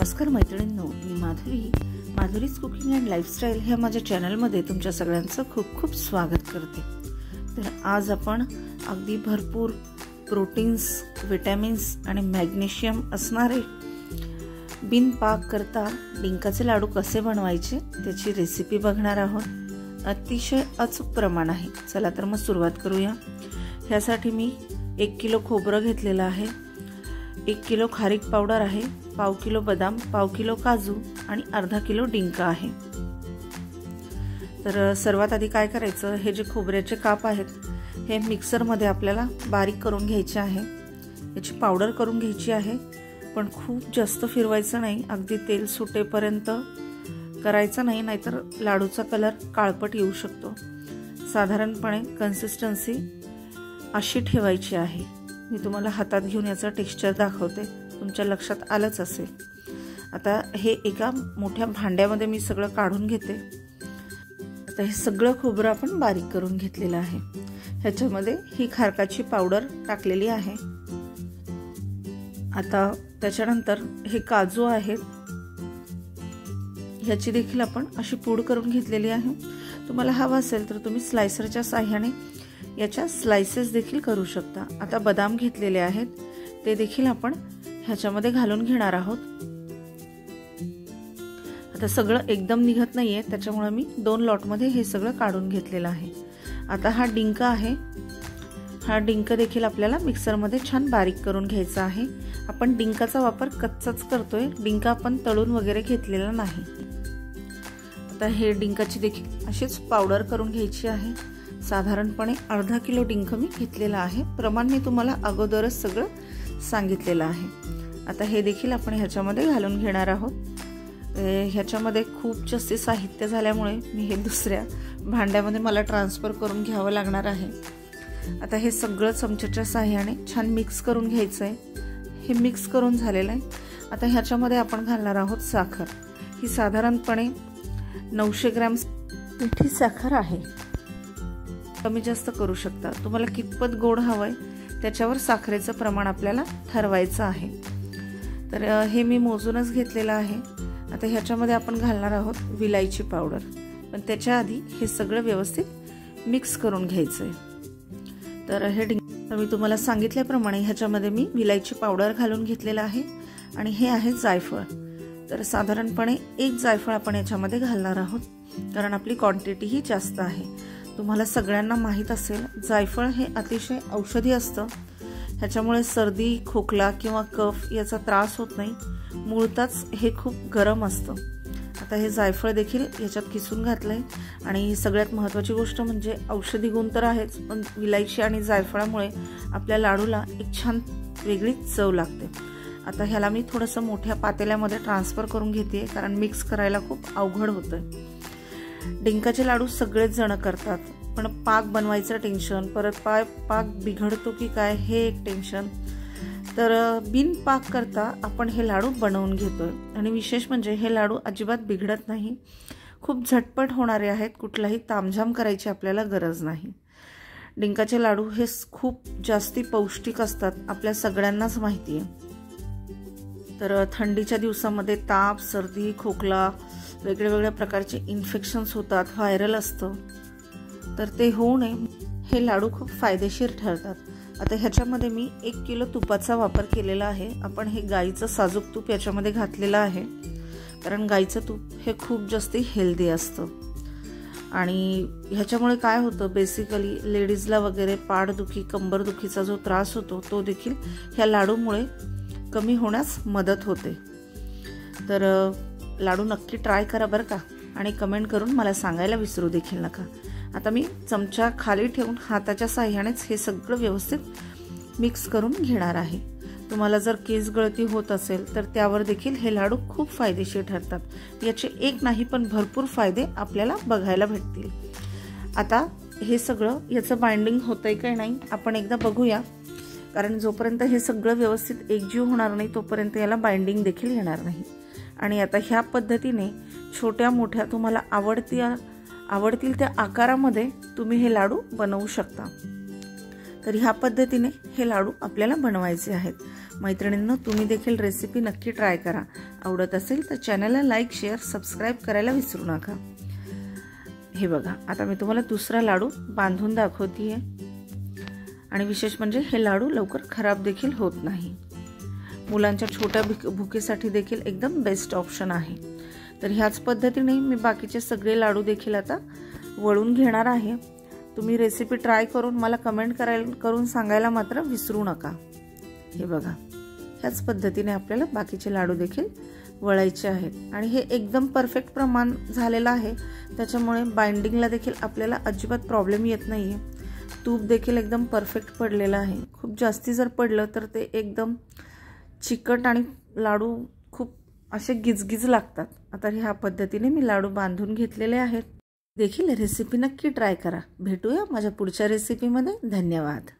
नमस्कार मैत्रिणींनो, मी Madhuri's cooking and lifestyle ह्या माझ्या चॅनलमध्ये तुमच्या सगळ्यांचं खूप खूप स्वागत करते। तर आज आपण अगदी भरपूर प्रोटीन्स, विटॅमिन्स आणि मॅग्नेशियम असणारे बिन पाक करता डिंकाचे लाडू कसे बनवायचे त्याची रेसिपी बघणार आहोत। अतिशय अचूक प्रमाण आहे। चला तर मग सुरुवात करूया। ह्यासाठी मी 1 किलो खोबरं घेतलेलं आहे, 1 किलो खारीक पावडर आहे, पाव किलो बदाम, पाव किलो काजू आणि अर्धा किलो डिंक आहे। तर सर्वात आधी काय करायचं, हे जे खोबऱ्याचे काप आहेत हे मिक्सर मध्ये आपल्याला बारीक करून घ्यायचे आहे। याची पावडर करून घ्यायची आहे, पण खूप जास्त फिरवायचं नाही, अगदी तेल सुटेपर्यंत करायचं नाही, नाहीतर लाडूचा कलर काळपट येऊ शकतो। साधारणपणे कन्सिस्टन्सी अशी ठेवायची आहे। मी तुम्हाला हातात घेऊन याचा टेक्स्चर दाखवते, तुमच्या लक्षात आलंच असेल। आता हे एका मोठ्या भांड्यामध्ये मी सगळं काढून घेते। आता हे सगळं खोबरं आपण बारीक करून घेतलेलं आहे। ह्याच्यामध्ये ही खारकाची पावडर टाकलेली आहे। आता त्याच्यानंतर हे काजू आहेत, ह्याची देखील आपण अशी पूड करून घेतलेली आहे। तुम्हाला हवं असेल तर तुम्ही स्लायसरच्या साहाय्याने याच्या स्लाइसेस देखील करू शकता। आता बदाम घेतलेले आहेत, ते देखील आपण ह्याच्यामध्ये घालून घेणार आहोत। आता सगळं एकदम निघत नाहीये, त्याच्यामुळे मी 2 लॉट मध्ये हे सगळं काढून घेतलेलं आहे। आता हा डिंक आहे, हा डिंक देखील आपल्याला मिक्सर मध्ये छान बारीक करून घ्यायचा आहे। आपण डिंकाचा वापर कच्चाच करतोय, डिंक आपण तळून वगैरे घेतलेला नाही। आता हे डिंकाची देखील अशीच पावडर करून घ्यायची आहे। साधारणपणे अर्धा किलो डिंक मी घेतलेला आहे, प्रमाण मी तुम्हाला अगोदरच सगळं सांगितलेलं आहे। आता हे देखील आपण ह्याच्यामध्ये घालून घेणार आहोत। ह्याच्यामध्ये खूप जास्त साहित्य झाल्यामुळे मी हे दुसऱ्या भांड्यामध्ये मला ट्रान्सफर करून घ्यावं लागणार आहे। आता हे सगळं चमच्याच्या साहाय्याने छान मिक्स करून घ्यायचं आहे। हे मिक्स करून झालेलं आहे। आता ह्याच्यामध्ये आपण घालणार आहोत साखर। ही साधारणपणे 900 ग्रॅम पिठी साखर आहे। कमी जास्त करू शकता, तुम्हाला कितपत गोड हवंय त्याच्यावर साखरेचं प्रमाण आपल्याला ठरवायचं आहे। तर हे मी मोजूनच घेतलेलं आहे। आता ह्याच्यामध्ये आपण घालणार आहोत विलायची पावडर, पण त्याच्या आधी हे सगळं व्यवस्थित मिक्स करून घ्यायचंय। तर हे मी तुम्हाला सांगितल्याप्रमाणे ह्याच्यामध्ये मी विलायची पावडर घालून घेतलेलं आहे आणि हे आहे जायफळ। तर साधारणपणे 1 जायफळ आपण याच्यामध्ये घालणार आहोत, कारण आपली क्वांटिटी ही जास्त आहे। तुम्हाला सगळ्यांना माहित असेल, जायफळ हे अतिशय औषधी असतं। ह्याच्यामुळे सर्दी, खोकला किंवा कफ याचा त्रास होत नाही। मूळतच हे खूप गरम असतं। आता हे जायफळ देखील याच्यात किसून घातलंय आणि सगळ्यात महत्त्वाची गोष्ट म्हणजे औषधी गुण तर आहेच, पण विलायची आणि जायफळामुळे आपल्या लाडूला एक छान वेगळी चव लागते। आता ह्याला मी थोडंसं मोठ्या पातेल्यामध्ये ट्रान्सफर करून घेते, कारण मिक्स करायला खूप अवघड होतंय। डिंकाचे लाडू सगळेच जण करतात, पण पाक बनवायचं टेन्शन, परत पाक बिघडतो की काय हे एक टेन्शन। तर बिन पाक करता आपण हे लाडू बनवून घेतोय आणि विशेष म्हणजे हे लाडू अजिबात बिघडत नाही, खूप झटपट होणारे आहेत, कुठलाही तामझाम करायची आपल्याला गरज नाही। डिंकाचे लाडू हे खूप जास्ती पौष्टिक असतात, आपल्या सगळ्यांनाच माहिती आहे। तर थंडीच्या दिवसामध्ये ताप, सर्दी, खोकला, वेगवेगळ्या प्रकारचे इन्फेक्शन्स होतात, व्हायरल असतं, तर ते होऊ नये हे लाडू खूप फायदेशीर ठरतात। आता ह्याच्यामध्ये मी 1 किलो तुपाचा वापर केलेला आहे। आपण हे गाईचं साजूक तूप याच्यामध्ये घातलेलं आहे, कारण गाईचं तूप हे खूप जास्त हेल्दी असतं आणि ह्याच्यामुळे काय होतं, बेसिकली लेडीजला वगैरे पाठदुखी, कंबरदुखीचा जो त्रास होतो तो देखील ह्या लाडूमुळे कमी होण्यास मदत होते। तर लाडू नक्की ट्राय करा बरं का, आणि कमेंट करून मला सांगायला विसरू देखील नका। आता मी चमचा खाली ठेवून हाताच्या साहाय्यानेच हे सगळं व्यवस्थित मिक्स करून घेणार आहे। तुम्हाला जर केस गळती होत असेल तर त्यावर देखील हे लाडू खूप फायदेशीर ठरतात। याचे एक नाही पण भरपूर फायदे आपल्याला बघायला भेटतील। आता हे सगळं याचं बाइंडिंग होतंय की नाही आपण एकदा बघूया, कारण जोपर्यंत हे सगळं व्यवस्थित एकजीव होणार नाही तोपर्यंत याला बाइंडिंग देखील येणार नाही। आणि आता ह्या पद्धतीने छोट्या मोठ्या तुम्हाला आवडतील त्या आकारामध्ये तुम्ही हे लाडू बनवू शकता। तर ह्या पद्धतीने हे लाडू आपल्याला बनवायचे आहेत। मैत्रिणींनो, तुम्ही देखील रेसिपी नक्की ट्राय करा. आवडत असेल तर चॅनलला लाईक, शेअर, सबस्क्राईब करायला विसरू नका. हे बघा, आता मी तुम्हाला दुसरा लाडू बांधून दाखवते आणि विशेष म्हणजे हे लाडू लवकर खराब देखील होत नाही. मुलांच्या छोट्या भुकेसाठी देखील एकदम बेस्ट ऑप्शन आहे. तर ह्याच पद्धतीने मी बाकीचे सगळे लाडू देखील आता वळून घेणार आहे. तुम्ही रेसिपी ट्राय करून मला कमेंट करून सांगायला मात्र विसरू नका. हे बघा, ह्याच पद्धतीने आपल्याला बाकीचे लाडू देखील वळायचे आहेत आणि हे एकदम परफेक्ट प्रमाण झालेलं आहे. त्याच्यामुळे बाइंडिंगला देखील आपल्याला अजिबात प्रॉब्लेम येत नाही आहे. तूप देखील एकदम परफेक्ट पडलेलं आहे. खूप जास्ती जर पडलं तर ते एकदम चिकट आणि लाडू खूप असे गिजगिज लागतात. आता ह्या पद्धतीने मी लाडू बांधून घेतलेले आहेत. देखील रेसिपी नक्की ट्राय करा. भेटूया माझ्या पुढच्या रेसिपीमध्ये. धन्यवाद.